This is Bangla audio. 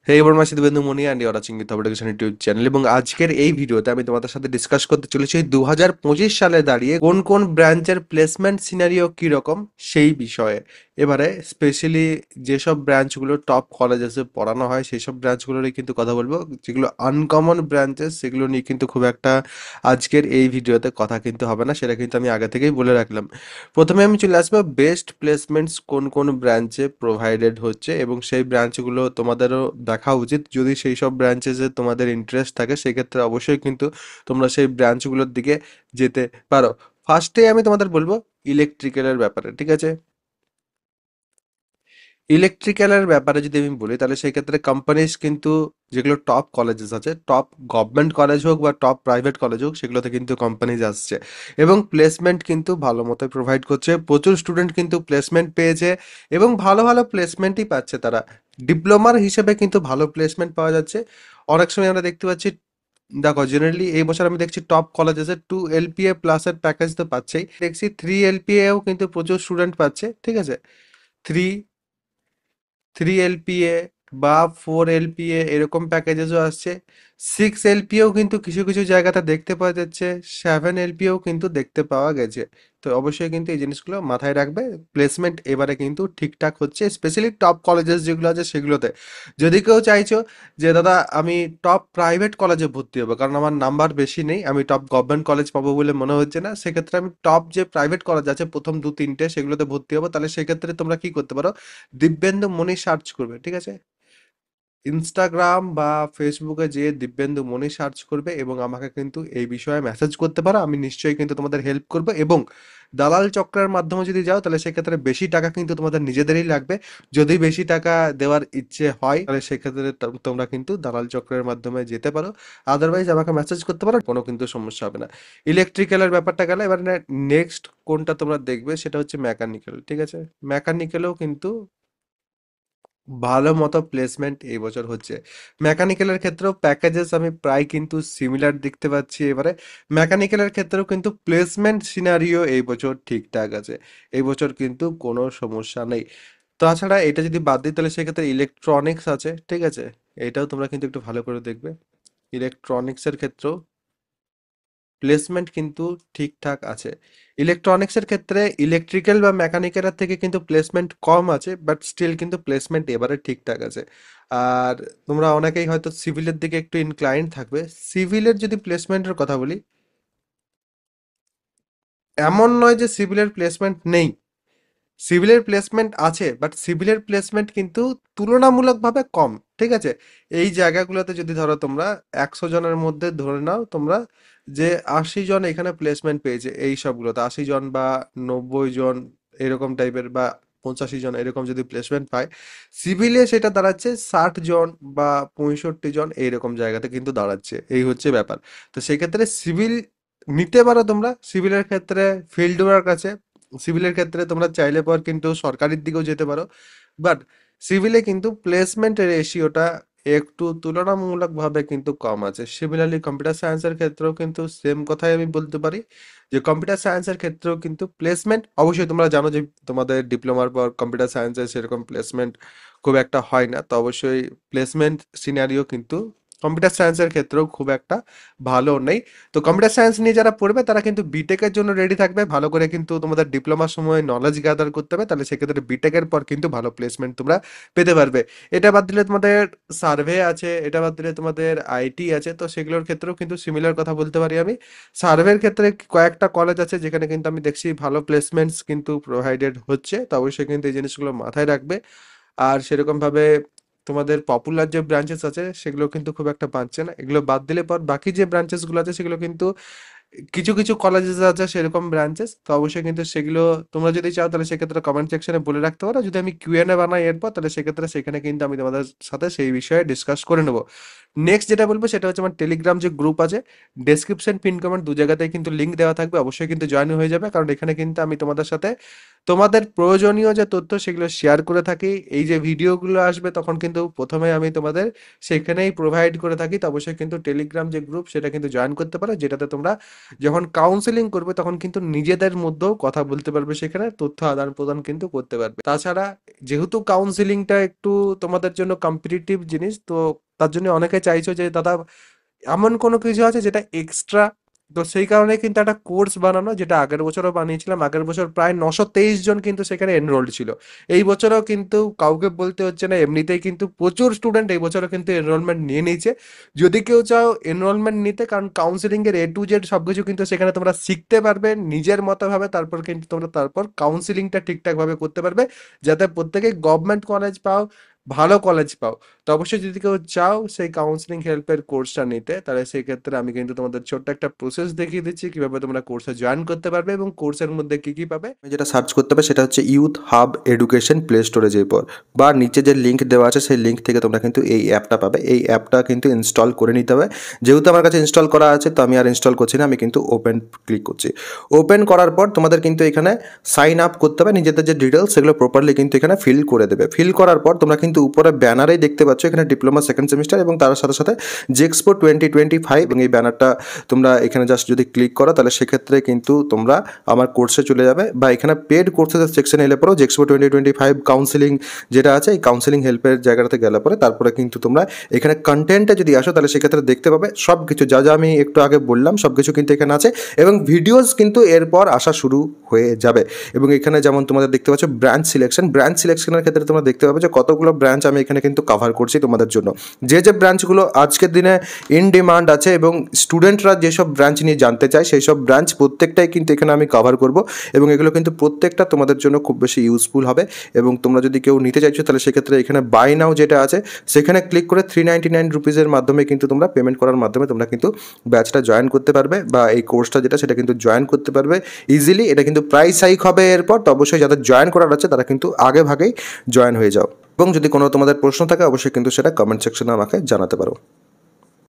হে এবার মাসি Debendu Moni and your watching with education YouTube channel. এবং আজকের এই ভিডিওতে আমি তোমাদের সাথে ডিসকাস করতে চলেছি 2025 সালে দাঁড়িয়ে কোন কোন ব্রাঞ্চের প্লেসমেন্ট সিনারিও কীরকম সেই বিষয়ে। এবারে স্পেশালি যেসব ব্রাঞ্চগুলো টপ কলেজেসে পড়ানো হয় সেই সব ব্রাঞ্চগুলোরই কিন্তু কথা বলবো। যেগুলো আনকমন ব্রাঞ্চেস সেগুলো নিয়ে কিন্তু খুব একটা আজকের এই ভিডিওতে কথা কিন্তু হবে না, সেটা কিন্তু আমি আগে থেকেই বলে রাখলাম। প্রথমে আমি চলে আসবো বেস্ট প্লেসমেন্টস কোন কোন ব্রাঞ্চে প্রোভাইডেড হচ্ছে, এবং সেই ব্রাঞ্চগুলো তোমাদেরও দেখা উচিত। যদি সেই সব ব্রাঞ্চেসে তোমাদের ইন্টারেস্ট থাকে সেক্ষেত্রে অবশ্যই কিন্তু তোমরা সেই ব্রাঞ্চগুলোর দিকে যেতে পারো। ফার্স্টে আমি তোমাদের বলবো ইলেকট্রিক্যালের ব্যাপারে, ঠিক আছে? ইলেকট্রিক্যালের ব্যাপারে যদি আমি বলি তাহলে সেই ক্ষেত্রে কোম্পানিজ কিন্তু যেগুলো টপ কলেজেস আছে, টপ গভর্নমেন্ট কলেজ হোক বা টপ প্রাইভেট কলেজ হোক, সেগুলোতে কিন্তু কোম্পানিজ আসছে এবং প্লেসমেন্ট কিন্তু ভালো মতো প্রোভাইড করছে। প্রচুর স্টুডেন্ট কিন্তু প্লেসমেন্ট পেয়েছে এবং ভালো ভালো প্লেসমেন্টই পাচ্ছে তারা। ডিপ্লোমার হিসেবে কিন্তু ভালো প্লেসমেন্ট পাওয়া যাচ্ছে। অনেক সময় আমরা দেখতে পাচ্ছি, দেখো জেনারেলি এই বছর আমি দেখছি টপ কলেজেসে 2 LPA প্লাসের প্যাকেজ তো পাচ্ছেই, দেখছি 3 LPAও কিন্তু প্রচুর স্টুডেন্ট পাচ্ছে, ঠিক আছে? থ্রি 3 LPA বা 4 LPA এরকম প্যাকেজেসও আসছে। 6 LPAও কিন্তু কিছু কিছু জায়গাতে দেখতে পাওয়া যাচ্ছে। 7 LPAও কিন্তু দেখতে পাওয়া গেছে। তো অবশ্যই কিন্তু এই জিনিসগুলো মাথায় রাখবে। প্লেসমেন্ট এবারে কিন্তু ঠিকঠাক হচ্ছে, স্পেশালি টপ কলেজেস যেগুলো আছে সেগুলোতে। যদি কেউ চাইছো যে দাদা আমি টপ প্রাইভেট কলেজে ভর্তি হবো কারণ আমার নাম্বার বেশি নেই, আমি টপ গভর্নমেন্ট কলেজ পাবো বলে মনে হচ্ছে না, সেক্ষেত্রে আমি টপ যে প্রাইভেট কলেজ আছে প্রথম 2-3টে সেগুলোতে ভর্তি হবো, তাহলে সেক্ষেত্রে তোমরা কি করতে পারো, দিব্যেন্দু মনি সার্চ করবে, ঠিক আছে? ইনস্টাগ্রাম বা ফেসবুকে যেয়ে দিব্যেন্দু মনি সার্চ করবে এবং আমাকে কিন্তু এই বিষয়ে মেসেজ করতে পারো, আমি নিশ্চয়ই কিন্তু তোমাদের হেল্প করবো। এবং দালাল চক্রের মাধ্যমে যদি যাও তাহলে সেক্ষেত্রে বেশি টাকা কিন্তু তোমাদের নিজেদেরই লাগবে। যদি বেশি টাকা দেওয়ার ইচ্ছে হয় তাহলে সেক্ষেত্রে তোমরা কিন্তু দালাল চক্রের মাধ্যমে যেতে পারো, আদারওয়াইজ আমাকে মেসেজ করতে পারো, কোনো কিন্তু সমস্যা হবে না। ইলেকট্রিক্যালের ব্যাপারটা গেল, এবার নেক্সট কোনটা তোমরা দেখবে সেটা হচ্ছে মেকানিক্যাল, ঠিক আছে? মেকানিক্যালেও কিন্তু ভালো মতো প্লেসমেন্ট এই বছর হচ্ছে। মেকানিক্যালের ক্ষেত্রেও প্যাকেজেস আমি প্রায় কিন্তু সিমিলার দেখতে পাচ্ছি। এবারে মেকানিক্যালের ক্ষেত্রেও কিন্তু প্লেসমেন্ট সিনারিও এই বছর ঠিকঠাক আছে, এই বছর কিন্তু কোনো সমস্যা নেই। তাছাড়া এটা যদি বাদ দিই তাহলে সেক্ষেত্রে ইলেকট্রনিক্স আছে, ঠিক আছে? এটাও তোমরা কিন্তু একটু ভালো করে দেখবে। ইলেকট্রনিক্সের ক্ষেত্রেও প্লেসমেন্ট কিন্তু ঠিকঠাক আছে। ইলেকট্রনিক্সের ক্ষেত্রে ইলেকট্রিক্যাল বা মেকানিক্যালের থেকে কিন্তু প্লেসমেন্ট কম আছে, বাট স্টিল কিন্তু প্লেসমেন্ট এবারে ঠিকঠাক আছে। আর তোমরা অনেকেই হয়তো সিভিলের দিকে একটু ইনক্লাইন্ড থাকবে। সিভিলের যদি প্লেসমেন্টের কথা বলি, এমন নয় যে সিভিলের প্লেসমেন্ট নেই, সিভিলের প্লেসমেন্ট আছে, বাট সিভিলের প্লেসমেন্ট কিন্তু তুলনামূলকভাবে কম, ঠিক আছে? এই জায়গাগুলোতে যদি ধরো তোমরা 100 জনের মধ্যে ধরে নাও তোমরা যে 80 জন এখানে প্লেসমেন্ট পেয়েছে, এই সবগুলোতে 80 জন বা 90 জন এরকম টাইপের, বা 85 জন এরকম যদি প্লেসমেন্ট পায়, সিভিলে সেটা দাঁড়াচ্ছে 60 জন বা 65 জন এইরকম জায়গাতে কিন্তু দাঁড়াচ্ছে, এই হচ্ছে ব্যাপার। তো সেক্ষেত্রে সিভিল নিতে পারো তোমরা। সিভিলের ক্ষেত্রে ফিল্ড ওয়ার্ক আছে, সিভিলের ক্ষেত্রে তোমরা চাইলে পর কিন্তু সরকারির দিকেও যেতে পারো, বাট সিভিলে কিন্তু প্লেসমেন্টের রেশিওটা একটু তুলনামূলকভাবে কিন্তু কম আছে। সিমিলারলি কম্পিউটার সায়েন্সের ক্ষেত্রেও কিন্তু সেম কথাই আমি বলতে পারি, যে কম্পিউটার সায়েন্সের ক্ষেত্রেও কিন্তু প্লেসমেন্ট, অবশ্যই তোমরা জানো যে তোমাদের ডিপ্লোমার পর কম্পিউটার সায়েন্সে সেরকম প্লেসমেন্ট খুব একটা হয় না, তো অবশ্যই প্লেসমেন্ট সিনারিও কিন্তু কম্পিউটার সায়েন্সের ক্ষেত্রেও খুব একটা ভালো নেই। তো কম্পিউটার সায়েন্স নিয়ে যারা পড়বে তারা কিন্তু বিটেকের জন্য রেডি থাকবে, ভালো করে কিন্তু তোমাদের ডিপ্লোমার সময় নলেজ গ্যাদার করতে হবে, তাহলে সেক্ষেত্রে বিটেকের পর কিন্তু ভালো প্লেসমেন্ট তোমরা পেতে পারবে। এটা বাদ দিলে তোমাদের সার্ভে আছে, এটা বাদ দিলে তোমাদের আইটি আছে, তো সেগুলোর ক্ষেত্রেও কিন্তু সিমিলার কথা বলতে পারি আমি। সার্ভের ক্ষেত্রে কয়েকটা কলেজ আছে যেখানে কিন্তু আমি দেখছি ভালো প্লেসমেন্টস কিন্তু প্রোভাইডেড হচ্ছে, তো অবশ্যই কিন্তু এই জিনিসগুলো মাথায় রাখবে। আর সেরকমভাবে তোমাদের পপুলার যে ব্রাঞ্চেস আছে সেগুলো কিন্তু খুব একটা বাড়ছে না, এগুলো বাদ দিলে পর বাকি যে ব্রাঞ্চেসগুলো আছে সেগুলো কিন্তু কিছু কিছু কলেজেস আছে সেরকম ব্রাঞ্চেস, তো অবশ্যই কিন্তু সেগুলো তোমরা যদি চাও তাহলে সেক্ষেত্রে কমেন্ট সেকশনে বলে রাখতে পারো। যদি আমি কিউএনএ বানাই এরপর তাহলে সেক্ষেত্রে সেখানে কিন্তু আমি তোমাদের সাথে সেই বিষয়ে ডিসকাস করে নেবো। নেক্সট যেটা বলবো সেটা হচ্ছে আমার টেলিগ্রাম যে গ্রুপ আছে, ডেসক্রিপশন পিন কমেন্ট দু জায়গাতেই কিন্তু লিঙ্ক দেওয়া থাকবে, অবশ্যই কিন্তু জয়েন হয়ে যাবে, কারণ এখানে কিন্তু আমি তোমাদের সাথে তোমাদের প্রয়োজনীয় যে তথ্য সেগুলো শেয়ার করে থাকি। এই যে ভিডিওগুলো আসবে তখন কিন্তু প্রথমে আমি তোমাদের সেখানেই প্রোভাইড করে থাকি, তো অবশ্যই কিন্তু টেলিগ্রাম যে গ্রুপ সেটা কিন্তু জয়েন করতে পারো, যেটাতে তোমরা যখন কাউন্সেলিং করবে তখন কিন্তু নিজেদের মধ্যেও কথা বলতে পারবে, সেখানে তথ্য আদান প্রদান কিন্তু করতে পারবে। তাছাড়া যেহেতু কাউন্সেলিংটা একটু তোমাদের জন্য কম্পিটিটিভ জিনিস, তো তার জন্য অনেকে চাইছো যে দাদা এমন কোনো কিছু আছে যেটা এক্সট্রা, তো সেই কারণে কিন্তু একটা কোর্স বানানো, যেটা আগের বছরও বানিয়েছিলাম। আগের বছর প্রায় 923 জন কিন্তু সেখানে এনরোল্ড ছিল। এই বছরও কিন্তু কাউকে বলতে হচ্ছে না, এমনিতেই কিন্তু প্রচুর স্টুডেন্ট এই বছরও কিন্তু এনরোলমেন্ট নিয়ে নিয়েছে। যদি কেউ চাও এনরোলমেন্ট নিতে, কারণ কাউন্সিলিং এর A to Z সবকিছু কিন্তু সেখানে তোমরা শিখতে পারবে নিজের মতো ভাবে, তারপর কিন্তু তোমরা তারপর কাউন্সিলিংটা ঠিকঠাক ভাবে করতে পারবে, যাতে প্রত্যেকে গভর্নমেন্ট কলেজ পাও, ভালো কলেজ পাও। তো অবশ্যই যদি কেউ চাও সেই কাউন্সিলিং হেল্পের কোর্সটা নিতে, তাহলে সেই ক্ষেত্রে আমি কিন্তু তোমাদের ছোট্ট একটা প্রসেস দেখিয়ে দিচ্ছি কিভাবে তোমরা কোর্সে জয়েন করতে পারবে এবং কোর্সের মধ্যে কি কি পাবে। যেটা সার্চ করতে হবে সেটা হচ্ছে ইউথ হাব এডুকেশন প্লে স্টোরে যেয়ে পর, বা নিচে যে লিঙ্ক দেওয়া আছে সেই লিঙ্ক থেকে তোমরা কিন্তু এই অ্যাপটা পাবে। এই অ্যাপটা কিন্তু ইনস্টল করে নিতে হবে। যেহেতু আমার কাছে ইনস্টল করা আছে তো আমি আর ইনস্টল করছি না, আমি কিন্তু ওপেন ক্লিক করছি। ওপেন করার পর তোমাদের কিন্তু এখানে সাইন আপ করতে হবে, নিজেদের যে ডিটেলস সেগুলো প্রপারলি কিন্তু এখানে ফিল করে দেবে। ফিল করার পর তোমরা কিন্তু উপরে ব্যানারেই দেখতে পাচ্ছ এখানে ডিপ্লোমা সেকেন্ড সেমিস্টার এবং তার সাথে সাথে জেক্সপো 2025, এবং এই ব্যানারটা তোমরা এখানে জাস্ট যদি ক্লিক করো তাহলে সেক্ষেত্রে কিন্তু তোমরা আমার কোর্সে চলে যাবে, বা এখানে পেড কোর্সের সেকশনে এলে পরেও জেক্সপো 2025 কাউন্সিলিং যেটা আছে এই কাউন্সিলিং হেল্পের জায়গাটাতে গেলে পরে তারপরে কিন্তু তোমরা এখানে কন্টেন্টে যদি আসো তাহলে সেক্ষেত্রে দেখতে পাবে সব কিছু যা যা আমি একটু আগে বললাম সব কিছু কিন্তু এখানে আছে, এবং ভিডিওস কিন্তু এরপর আসা শুরু হয়ে যাবে। এবং এখানে যেমন তোমাদের দেখতে পাচ্ছ ব্রাঞ্চ সিলেকশনের ক্ষেত্রে তোমরা দেখতে পাবে যে কতগুলো ব্রাঞ্চ আমি এখানে কিন্তু কভার করছি তোমাদের জন্য। যে যে ব্রাঞ্চগুলো আজকের দিনে ইন ডিমান্ড আছে এবং স্টুডেন্টরা যেসব ব্রাঞ্চ নিয়ে জানতে চায় সেই সব ব্রাঞ্চ প্রত্যেকটাই কিন্তু এখানে আমি কভার করব, এবং এগুলো কিন্তু প্রত্যেকটা তোমাদের জন্য খুব বেশি ইউজফুল হবে। এবং তোমরা যদি কেউ নিতে চাইছো তাহলে সেক্ষেত্রে এখানে বাই নাও যেটা আছে সেখানে ক্লিক করে 399 রুপিসের মাধ্যমে কিন্তু তোমরা পেমেন্ট করার মাধ্যমে তোমরা কিন্তু ব্যাচটা জয়েন করতে পারবে, বা এই কোর্সটা যেটা সেটা কিন্তু জয়েন করতে পারবে ইজিলি। এটা কিন্তু প্রাইস হাইক হবে এরপর, তো অবশ্যই যাদের জয়েন করার আছে তারা কিন্তু আগে ভাগেই জয়েন হয়ে যাও। এবং যদি কোনো তোমাদের প্রশ্ন থাকে অবশ্যই কিন্তু সেটা কমেন্ট সেকশনে আমাকে জানাতে পারো।